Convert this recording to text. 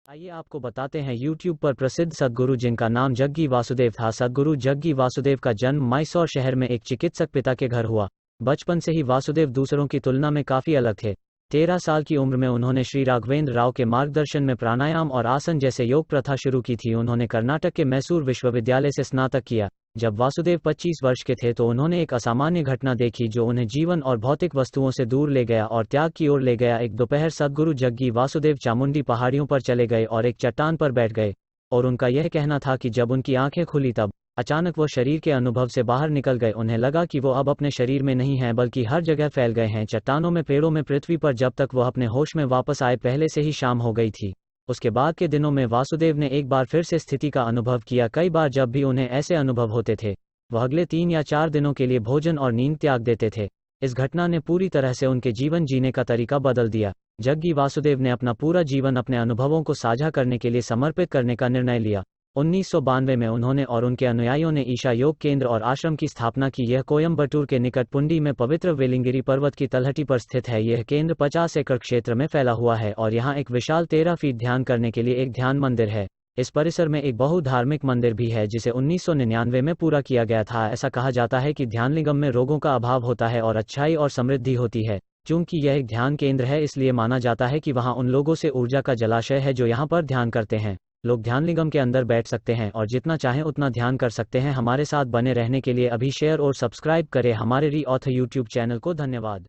आइए आपको बताते हैं YouTube पर प्रसिद्ध सद्गुरु जिनका नाम जग्गी वासुदेव था। सद्गुरु जग्गी वासुदेव का जन्म मैसूर शहर में एक चिकित्सक पिता के घर हुआ। बचपन से ही वासुदेव दूसरों की तुलना में काफ़ी अलग थे। 13 साल की उम्र में उन्होंने श्री राघवेंद्र राव के मार्गदर्शन में प्राणायाम और आसन जैसे योग प्रथा शुरू की थी। उन्होंने कर्नाटक के मैसूर विश्वविद्यालय से स्नातक किया। जब वासुदेव 25 वर्ष के थे तो उन्होंने एक असामान्य घटना देखी जो उन्हें जीवन और भौतिक वस्तुओं से दूर ले गया और त्याग की ओर ले गया। एक दोपहर सद्गुरु जग्गी वासुदेव चामुंडी पहाड़ियों पर चले गए और एक चट्टान पर बैठ गए, और उनका यह कहना था कि जब उनकी आंखें खुली तब अचानक वो शरीर के अनुभव से बाहर निकल गए। उन्हें लगा कि वो अब अपने शरीर में नहीं हैं बल्कि हर जगह फैल गए हैं, चट्टानों में, पेड़ों में, पृथ्वी पर। जब तक वो अपने होश में वापस आए पहले से ही शाम हो गई थी। उसके बाद के दिनों में वासुदेव ने एक बार फिर से स्थिति का अनुभव किया। कई बार जब भी उन्हें ऐसे अनुभव होते थे वह अगले 3 या 4 दिनों के लिए भोजन और नींद त्याग देते थे। इस घटना ने पूरी तरह से उनके जीवन जीने का तरीका बदल दिया। जग्गी वासुदेव ने अपना पूरा जीवन अपने अनुभवों को साझा करने के लिए समर्पित करने का निर्णय लिया। 1992 में उन्होंने और उनके अनुयायियों ने ईशा योग केंद्र और आश्रम की स्थापना की। यह कोयम्बटूर के निकट पुंडी में पवित्र वेलिंगिरी पर्वत की तलहटी पर स्थित है। यह केंद्र 50 एकड़ क्षेत्र में फैला हुआ है और यहाँ एक विशाल 13 फीट ध्यान करने के लिए एक ध्यान मंदिर है। इस परिसर में एक बहुधार्मिक मंदिर भी है जिसे 1999 में पूरा किया गया था। ऐसा कहा जाता है कि ध्यानलिंगम में रोगों का अभाव होता है और अच्छाई और समृद्धि होती है। चूंकि यह एक ध्यान केंद्र है इसलिए माना जाता है कि वहां उन लोगों से ऊर्जा का जलाशय है जो यहां पर ध्यान करते हैं। लोग ध्यानलिंगम के अंदर बैठ सकते हैं और जितना चाहें उतना ध्यान कर सकते हैं। हमारे साथ बने रहने के लिए अभी शेयर और सब्सक्राइब करें हमारे री ऑथ यूट्यूब चैनल को। धन्यवाद।